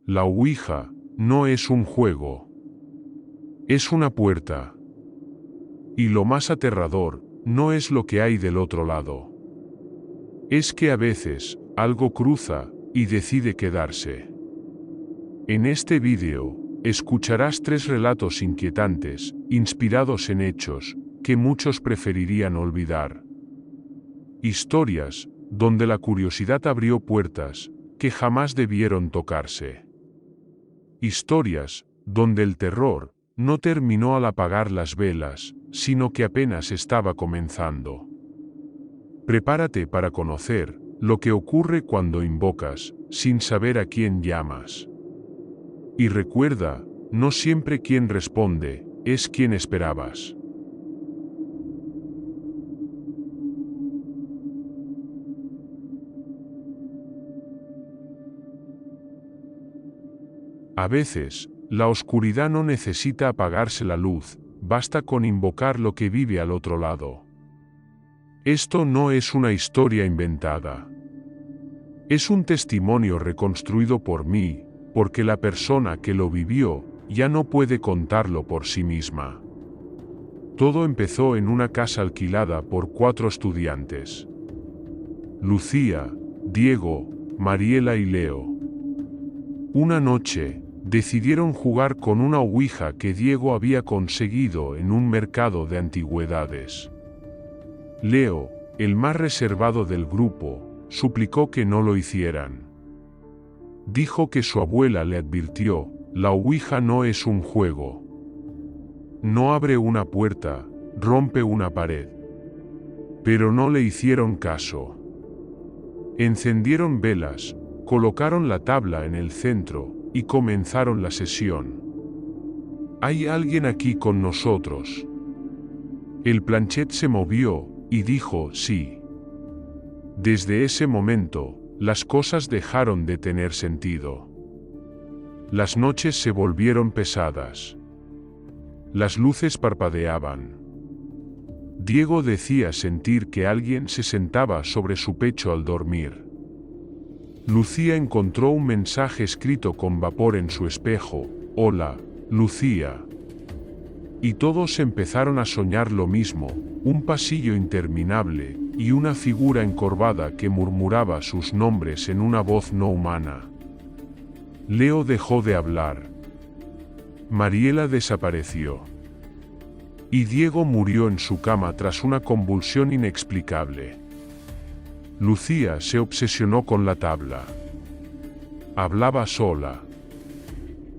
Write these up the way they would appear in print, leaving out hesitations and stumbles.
La Ouija no es un juego. Es una puerta. Y lo más aterrador no es lo que hay del otro lado. Es que a veces algo cruza y decide quedarse. En este vídeo escucharás 3 relatos inquietantes, inspirados en hechos que muchos preferirían olvidar. Historias donde la curiosidad abrió puertas que jamás debieron tocarse. Historias donde el terror no terminó al apagar las velas, sino que apenas estaba comenzando. Prepárate para conocer lo que ocurre cuando invocas, sin saber a quién llamas. Y recuerda, no siempre quien responde es quien esperabas. A veces, la oscuridad no necesita apagarse la luz, basta con invocar lo que vive al otro lado. Esto no es una historia inventada. Es un testimonio reconstruido por mí, porque la persona que lo vivió ya no puede contarlo por sí misma. Todo empezó en una casa alquilada por 4 estudiantes. Lucía, Diego, Mariela y Leo. Una noche, decidieron jugar con una ouija que Diego había conseguido en un mercado de antigüedades. Leo, el más reservado del grupo, suplicó que no lo hicieran. Dijo que su abuela le advirtió: la ouija no es un juego. No abre una puerta, rompe una pared. Pero no le hicieron caso. Encendieron velas, colocaron la tabla en el centro y comenzaron la sesión. ¿Hay alguien aquí con nosotros? El planchet se movió y dijo sí. Desde ese momento, las cosas dejaron de tener sentido. Las noches se volvieron pesadas. Las luces parpadeaban. Diego decía sentir que alguien se sentaba sobre su pecho al dormir. Lucía encontró un mensaje escrito con vapor en su espejo: «Hola, Lucía». Y todos empezaron a soñar lo mismo: un pasillo interminable y una figura encorvada que murmuraba sus nombres en una voz no humana. Leo dejó de hablar. Mariela desapareció. Y Diego murió en su cama tras una convulsión inexplicable. Lucía se obsesionó con la tabla. Hablaba sola.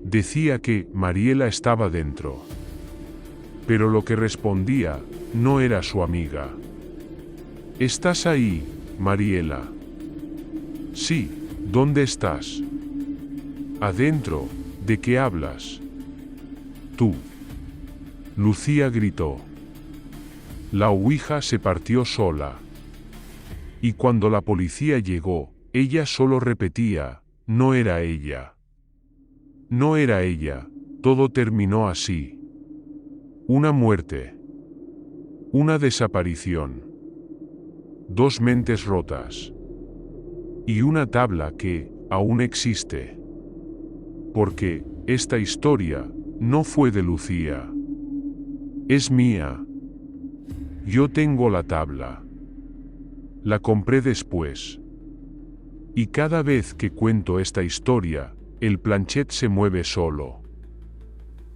Decía que Mariela estaba dentro. Pero lo que respondía no era su amiga. ¿Estás ahí, Mariela? Sí, ¿dónde estás? Adentro. ¿De qué hablas? Tú. Lucía gritó. La ouija se partió sola. Y cuando la policía llegó, ella solo repetía: no era ella. No era ella. Todo terminó así. Una muerte. Una desaparición. 2 mentes rotas. Y una tabla que aún existe. Porque esta historia no fue de Lucía. Es mía. Yo tengo la tabla. La compré después. Y cada vez que cuento esta historia, el planchet se mueve solo.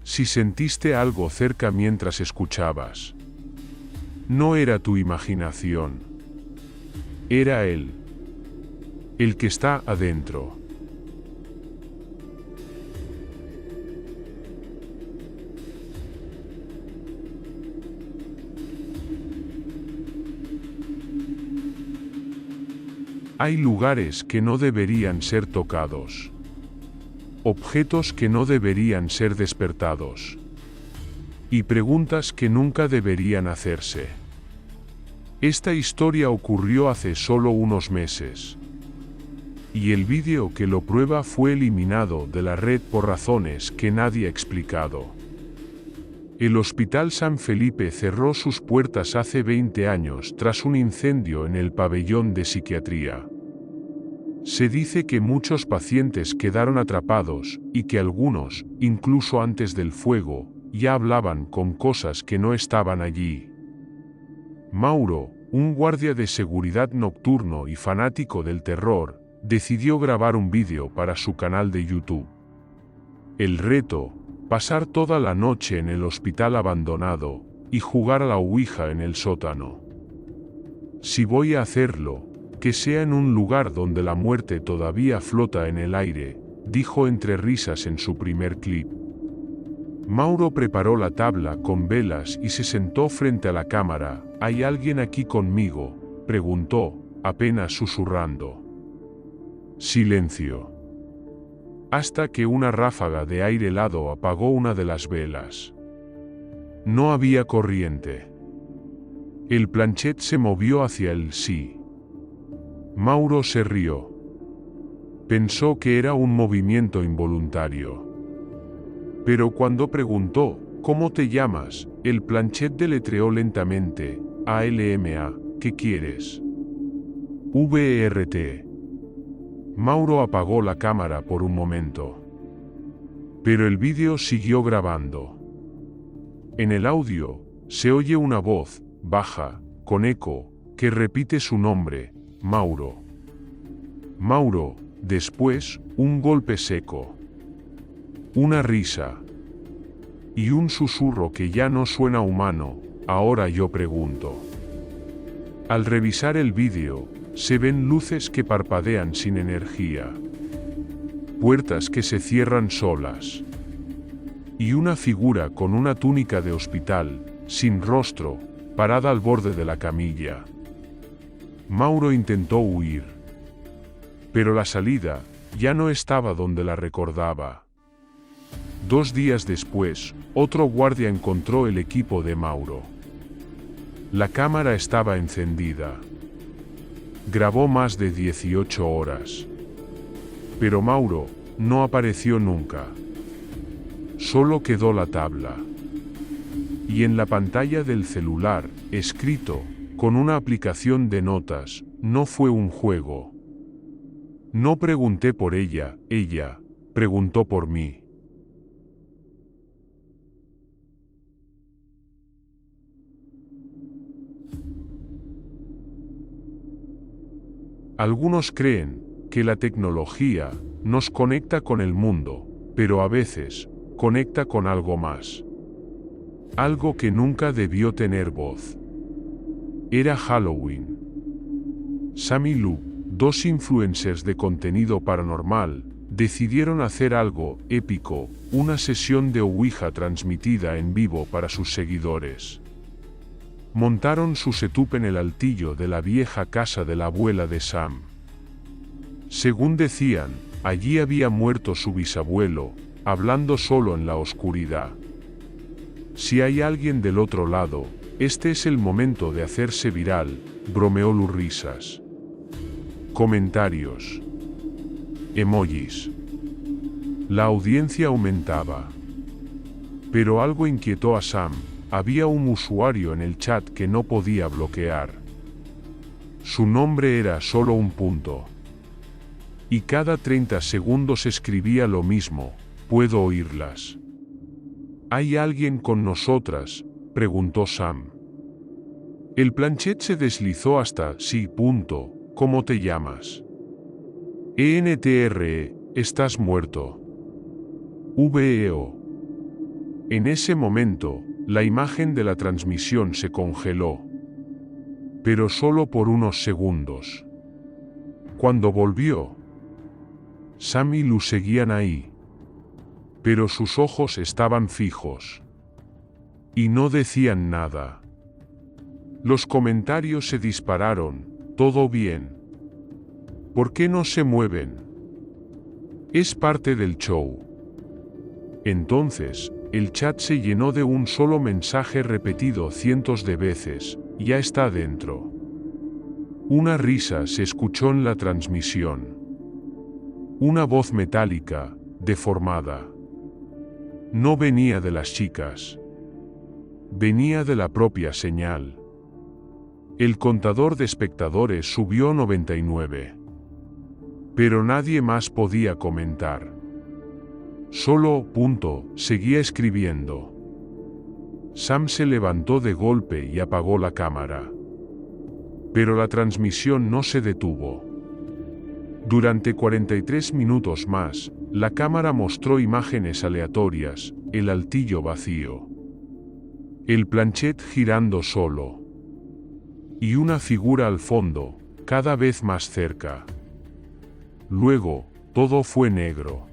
Si sentiste algo cerca mientras escuchabas, no era tu imaginación. Era él. El que está adentro. Hay lugares que no deberían ser tocados. Objetos que no deberían ser despertados. Y preguntas que nunca deberían hacerse. Esta historia ocurrió hace solo unos meses. Y el vídeo que lo prueba fue eliminado de la red por razones que nadie ha explicado. El Hospital San Felipe cerró sus puertas hace 20 años tras un incendio en el pabellón de psiquiatría. Se dice que muchos pacientes quedaron atrapados y que algunos, incluso antes del fuego, ya hablaban con cosas que no estaban allí. Mauro, un guardia de seguridad nocturno y fanático del terror, decidió grabar un vídeo para su canal de YouTube. El reto: pasar toda la noche en el hospital abandonado y jugar a la ouija en el sótano. Si voy a hacerlo, que sea en un lugar donde la muerte todavía flota en el aire, dijo entre risas en su primer clip. Mauro preparó la tabla con velas y se sentó frente a la cámara. ¿Hay alguien aquí conmigo?, preguntó, apenas susurrando. Silencio. Hasta que una ráfaga de aire helado apagó una de las velas. No había corriente. El planchet se movió hacia el sí. Mauro se rió. Pensó que era un movimiento involuntario. Pero cuando preguntó, ¿cómo te llamas?, el planchet deletreó lentamente, ALMA, ¿qué quieres? VRT. Mauro apagó la cámara por un momento. Pero el vídeo siguió grabando. En el audio, se oye una voz, baja, con eco, que repite su nombre, Mauro. Mauro, después, un golpe seco. Una risa. Y un susurro que ya no suena humano. Ahora yo pregunto. Al revisar el vídeo, se ven luces que parpadean sin energía. Puertas que se cierran solas. Y una figura con una túnica de hospital, sin rostro, parada al borde de la camilla. Mauro intentó huir. Pero la salida ya no estaba donde la recordaba. 2 días después, otro guardia encontró el equipo de Mauro. La cámara estaba encendida. Grabó más de 18 horas. Pero Mauro no apareció nunca. Solo quedó la tabla. Y en la pantalla del celular, escrito, con una aplicación de notas, no fue un juego. No pregunté por ella preguntó por mí. Algunos creen que la tecnología nos conecta con el mundo, pero a veces conecta con algo más. Algo que nunca debió tener voz. Era Halloween. Sam y Lu, 2 influencers de contenido paranormal, decidieron hacer algo épico, una sesión de ouija transmitida en vivo para sus seguidores. Montaron su setup en el altillo de la vieja casa de la abuela de Sam. Según decían, allí había muerto su bisabuelo, hablando solo en la oscuridad. Si hay alguien del otro lado, este es el momento de hacerse viral, bromeó Lu risas. Comentarios. Emojis. La audiencia aumentaba. Pero algo inquietó a Sam. Había un usuario en el chat que no podía bloquear. Su nombre era solo un punto. Y cada 30 segundos escribía lo mismo: puedo oírlas. ¿Hay alguien con nosotras?, preguntó Sam. El planchet se deslizó hasta sí. ¿Cómo te llamas? ENTRE, estás muerto. VEO. En ese momento, la imagen de la transmisión se congeló. Pero solo por unos segundos. Cuando volvió, Sam y Lu seguían ahí. Pero sus ojos estaban fijos. Y no decían nada. Los comentarios se dispararon. ¿Todo bien? ¿Por qué no se mueven? Es parte del show. Entonces, el chat se llenó de un solo mensaje repetido cientos de veces: ya está dentro. Una risa se escuchó en la transmisión. Una voz metálica, deformada. No venía de las chicas. Venía de la propia señal. El contador de espectadores subió a 99. Pero nadie más podía comentar. Solo, seguía escribiendo. Sam se levantó de golpe y apagó la cámara. Pero la transmisión no se detuvo. Durante 43 minutos más, la cámara mostró imágenes aleatorias, el altillo vacío, el planchet girando solo, y una figura al fondo, cada vez más cerca. Luego, todo fue negro.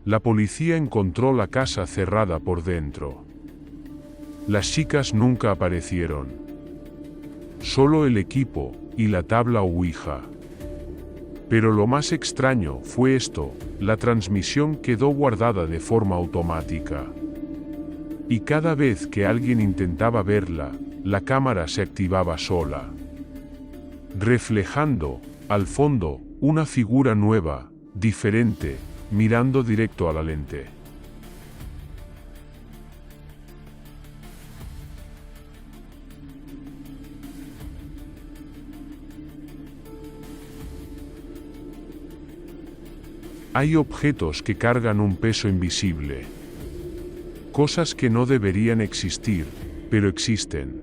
La policía encontró la casa cerrada por dentro. Las chicas nunca aparecieron. Solo el equipo y la tabla Ouija. Pero lo más extraño fue esto: la transmisión quedó guardada de forma automática. Y cada vez que alguien intentaba verla, la cámara se activaba sola, reflejando, al fondo, una figura nueva, diferente, mirando directo a la lente. Hay objetos que cargan un peso invisible. Cosas que no deberían existir, pero existen.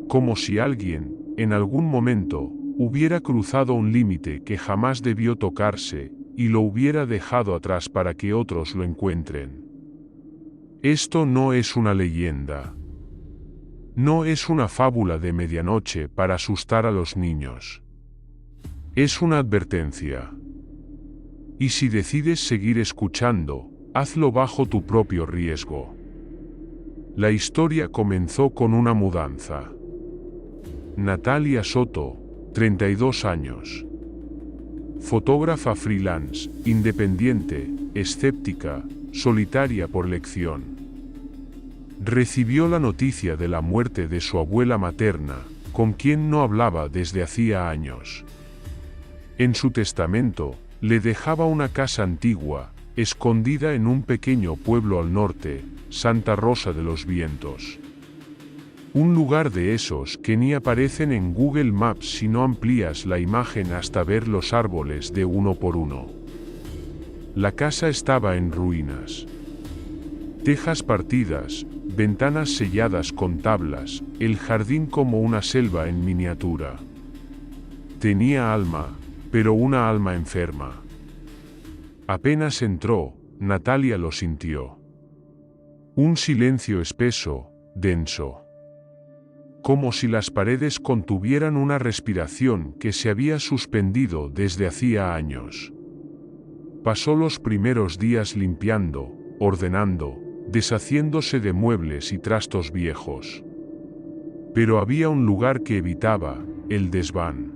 Como si alguien, en algún momento, hubiera cruzado un límite que jamás debió tocarse, y lo hubiera dejado atrás para que otros lo encuentren. Esto no es una leyenda. No es una fábula de medianoche para asustar a los niños. Es una advertencia. Y si decides seguir escuchando, hazlo bajo tu propio riesgo. La historia comenzó con una mudanza. Natalia Soto, 32 años. Fotógrafa freelance, independiente, escéptica, solitaria por elección. Recibió la noticia de la muerte de su abuela materna, con quien no hablaba desde hacía años. En su testamento, le dejaba una casa antigua, escondida en un pequeño pueblo al norte, Santa Rosa de los Vientos. Un lugar de esos que ni aparecen en Google Maps si no amplías la imagen hasta ver los árboles de uno por uno. La casa estaba en ruinas. Tejas partidas, ventanas selladas con tablas, el jardín como una selva en miniatura. Tenía alma, pero una alma enferma. Apenas entró, Natalia lo sintió. Un silencio espeso, denso. Como si las paredes contuvieran una respiración que se había suspendido desde hacía años. Pasó los primeros días limpiando, ordenando, deshaciéndose de muebles y trastos viejos. Pero había un lugar que evitaba: el desván.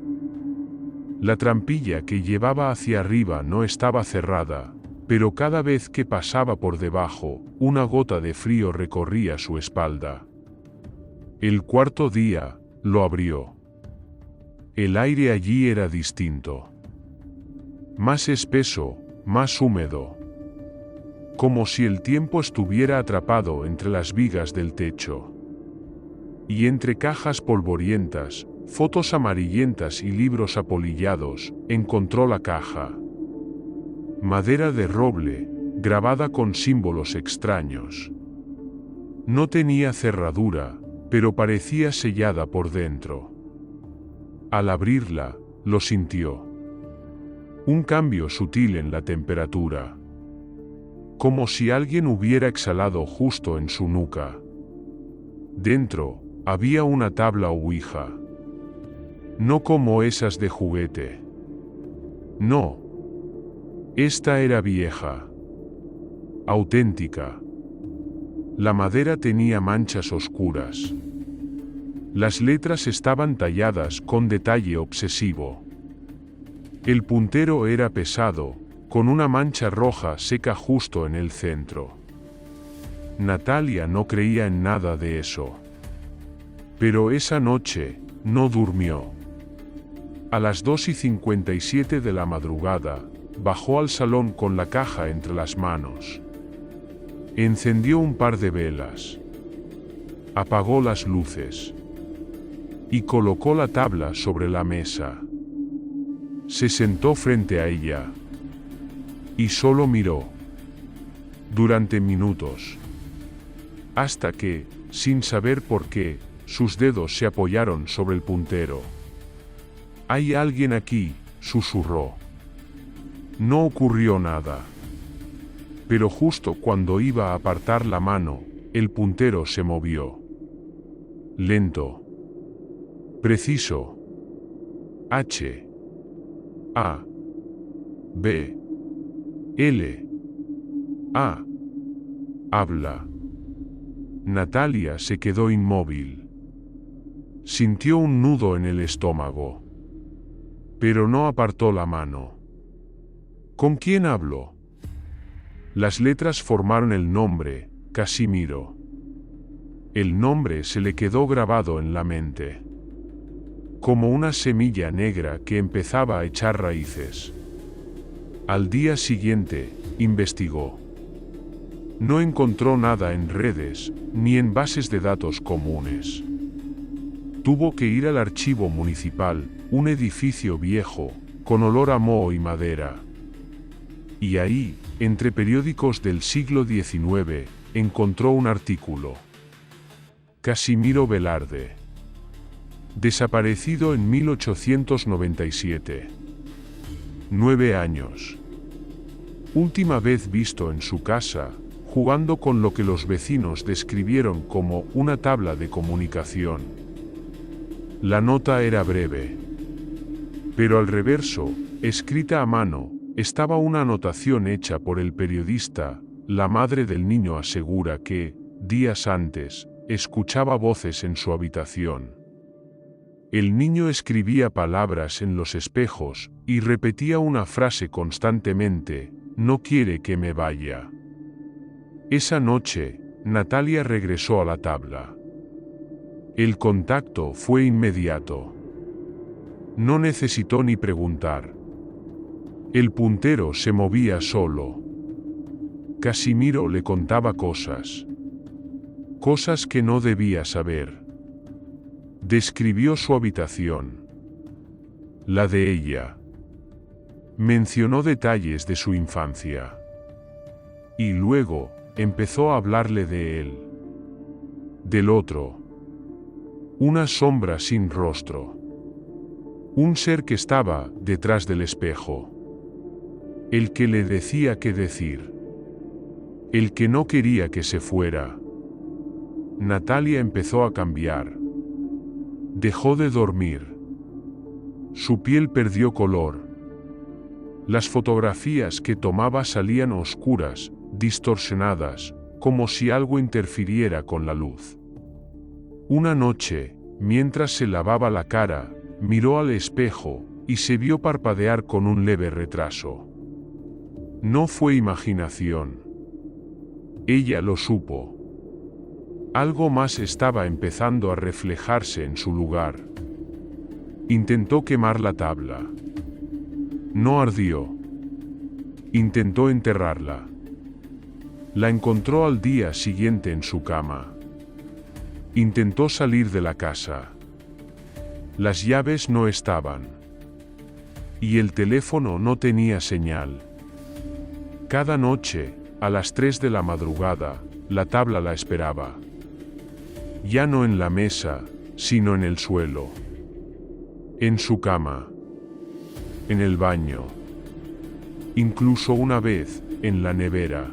La trampilla que llevaba hacia arriba no estaba cerrada, pero cada vez que pasaba por debajo, una gota de frío recorría su espalda. El cuarto día, lo abrió. El aire allí era distinto. Más espeso, más húmedo. Como si el tiempo estuviera atrapado entre las vigas del techo. Y entre cajas polvorientas, fotos amarillentas y libros apolillados, encontró la caja. Madera de roble, grabada con símbolos extraños. No tenía cerradura, pero parecía sellada por dentro. Al abrirla, lo sintió. Un cambio sutil en la temperatura. Como si alguien hubiera exhalado justo en su nuca. Dentro, había una tabla Ouija. No como esas de juguete. No. Esta era vieja. Auténtica. La madera tenía manchas oscuras. Las letras estaban talladas con detalle obsesivo. El puntero era pesado, con una mancha roja seca justo en el centro. Natalia no creía en nada de eso. Pero esa noche, no durmió. A las 2:57 de la madrugada, bajó al salón con la caja entre las manos. Encendió un par de velas. Apagó las luces. Y colocó la tabla sobre la mesa. se sentó frente a ella y solo miró durante minutos, hasta que, sin saber por qué, sus dedos se apoyaron sobre el puntero. «Hay alguien aquí», susurró. No ocurrió nada. Pero justo cuando iba a apartar la mano, el puntero se movió. Lento. Preciso. H. A. B. L. A. Habla. Natalia se quedó inmóvil. Sintió un nudo en el estómago. Pero no apartó la mano. ¿Con quién habló? Las letras formaron el nombre, Casimiro. El nombre se le quedó grabado en la mente, como una semilla negra que empezaba a echar raíces. Al día siguiente, investigó. No encontró nada en redes, ni en bases de datos comunes. Tuvo que ir al archivo municipal, un edificio viejo, con olor a moho y madera. Y ahí, entre periódicos del siglo XIX, encontró un artículo. Casimiro Velarde. Desaparecido en 1897. 9 años. Última vez visto en su casa, jugando con lo que los vecinos describieron como una tabla de comunicación. La nota era breve. Pero al reverso, escrita a mano, estaba una anotación hecha por el periodista. La madre del niño asegura que, días antes, escuchaba voces en su habitación. El niño escribía palabras en los espejos y repetía una frase constantemente: «No quiere que me vaya». Esa noche, Natalia regresó a la tabla. El contacto fue inmediato. No necesitó ni preguntar. El puntero se movía solo. Casimiro le contaba cosas. Cosas que no debía saber. Describió su habitación. La de ella. Mencionó detalles de su infancia. Y luego, empezó a hablarle de él. Del otro. Una sombra sin rostro. Un ser que estaba detrás del espejo. El que le decía qué decir. El que no quería que se fuera. Natalia empezó a cambiar. Dejó de dormir. Su piel perdió color. Las fotografías que tomaba salían oscuras, distorsionadas, como si algo interfiriera con la luz. Una noche, mientras se lavaba la cara, miró al espejo y se vio parpadear con un leve retraso. No fue imaginación. Ella lo supo. Algo más estaba empezando a reflejarse en su lugar. Intentó quemar la tabla. No ardió. Intentó enterrarla. La encontró al día siguiente en su cama. Intentó salir de la casa. Las llaves no estaban. Y el teléfono no tenía señal. Cada noche, a las 3 de la madrugada, la tabla la esperaba. Ya no en la mesa, sino en el suelo. En su cama. En el baño. Incluso una vez, en la nevera.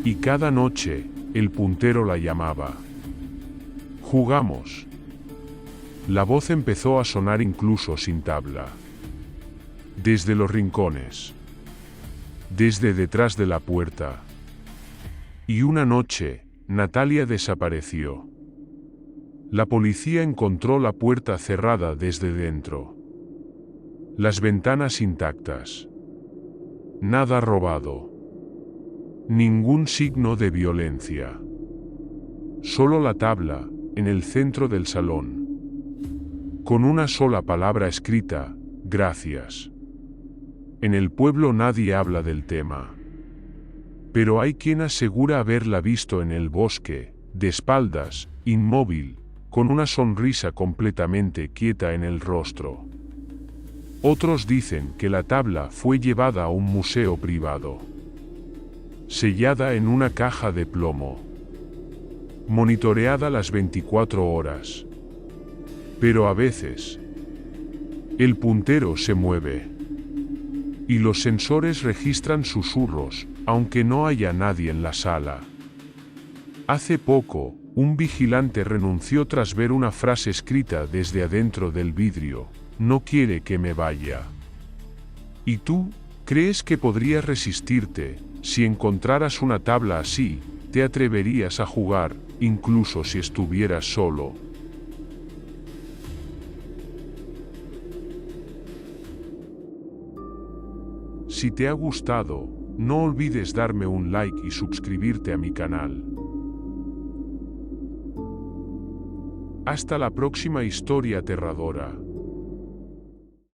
Y cada noche, el puntero la llamaba. «Jugamos». La voz empezó a sonar incluso sin tabla. Desde los rincones. Desde detrás de la puerta. Y una noche, Natalia desapareció. La policía encontró la puerta cerrada desde dentro. Las ventanas intactas. Nada robado. Ningún signo de violencia. Solo la tabla, en el centro del salón. Con una sola palabra escrita: «Gracias». En el pueblo nadie habla del tema. Pero hay quien asegura haberla visto en el bosque, de espaldas, inmóvil, con una sonrisa completamente quieta en el rostro. Otros dicen que la tabla fue llevada a un museo privado, sellada en una caja de plomo, monitoreada las 24 horas. Pero a veces, el puntero se mueve y los sensores registran susurros, aunque no haya nadie en la sala. Hace poco, un vigilante renunció tras ver una frase escrita desde adentro del vidrio: no quiere que me vaya. ¿Y tú, crees que podrías resistirte? Si encontraras una tabla así, ¿te atreverías a jugar, incluso si estuvieras solo? Si te ha gustado, no olvides darme un like y suscribirte a mi canal. Hasta la próxima historia aterradora.